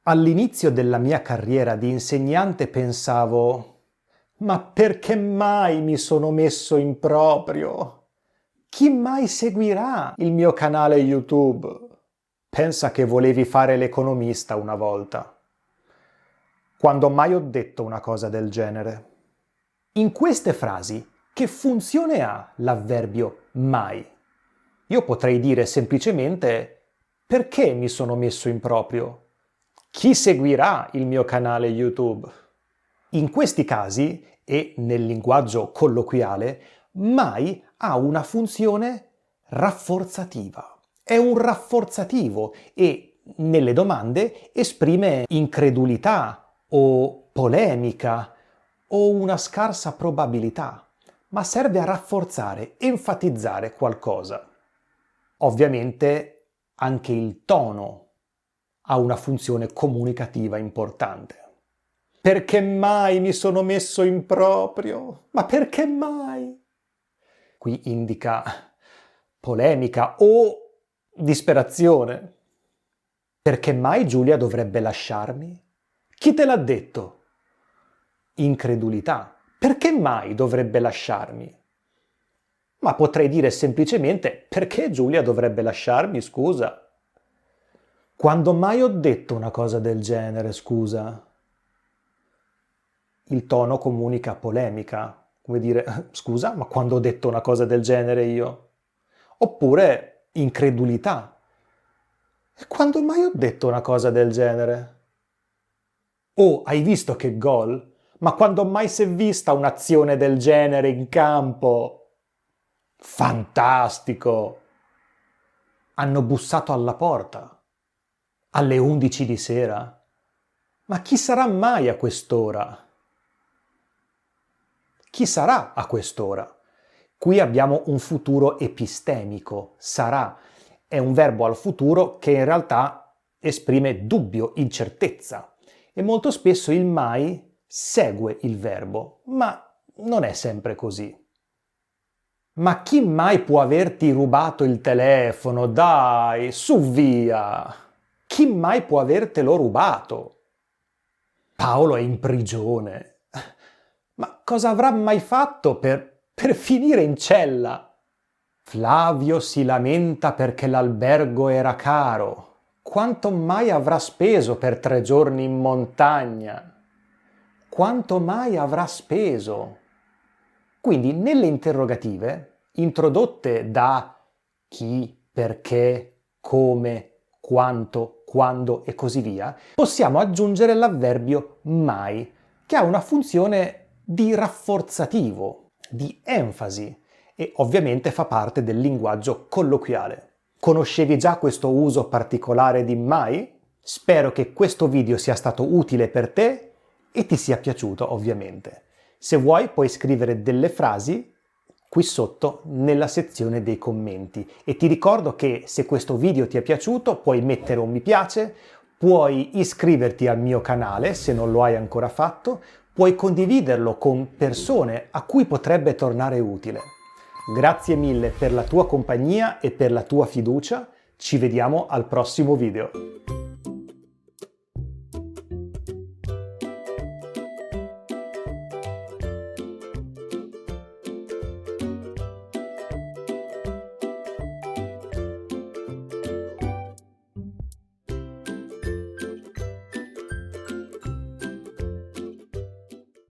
All'inizio della mia carriera di insegnante pensavo: ma perché mai mi sono messo in proprio? Chi mai seguirà il mio canale YouTube? Pensa che volevi fare l'economista una volta. Quando mai ho detto una cosa del genere? In queste frasi, che funzione ha l'avverbio mai? Io potrei dire semplicemente: perché mi sono messo in proprio? Chi seguirà il mio canale YouTube? In questi casi, e nel linguaggio colloquiale, mai ha una funzione rafforzativa. È un rafforzativo e nelle domande esprime incredulità o polemica o una scarsa probabilità, ma serve a rafforzare, enfatizzare qualcosa. Ovviamente anche il tono ha una funzione comunicativa importante. Perché mai mi sono messo in proprio? Ma perché mai? Qui indica polemica o disperazione. Perché mai Giulia dovrebbe lasciarmi? Chi te l'ha detto? Incredulità. Perché mai dovrebbe lasciarmi? Ma potrei dire semplicemente: perché Giulia dovrebbe lasciarmi, scusa? Quando mai ho detto una cosa del genere, scusa? Il tono comunica polemica, come dire: scusa, ma quando ho detto una cosa del genere io? Oppure incredulità. Quando mai ho detto una cosa del genere? Oh, hai visto che gol? Ma quando mai si è vista un'azione del genere in campo? Fantastico! Hanno bussato alla porta. Alle 11 di sera? Ma chi sarà mai a quest'ora? Chi sarà a quest'ora? Qui abbiamo un futuro epistemico, sarà. È un verbo al futuro che in realtà esprime dubbio, incertezza. E molto spesso il mai segue il verbo, ma non è sempre così. Ma chi mai può averti rubato il telefono? Dai, su via! Chi mai può avertelo rubato? Paolo è in prigione. Ma cosa avrà mai fatto per finire in cella? Flavio si lamenta perché l'albergo era caro. Quanto mai avrà speso per 3 giorni in montagna? Quanto mai avrà speso? Quindi nelle interrogative, introdotte da chi, perché, come, quanto, quando e così via, possiamo aggiungere l'avverbio mai, che ha una funzione di rafforzativo, di enfasi e ovviamente fa parte del linguaggio colloquiale. Conoscevi già questo uso particolare di mai? Spero che questo video sia stato utile per te e ti sia piaciuto, ovviamente. Se vuoi puoi scrivere delle frasi qui sotto nella sezione dei commenti e ti ricordo che se questo video ti è piaciuto puoi mettere un mi piace, puoi iscriverti al mio canale se non lo hai ancora fatto, puoi condividerlo con persone a cui potrebbe tornare utile. Grazie mille per la tua compagnia e per la tua fiducia, ci vediamo al prossimo video.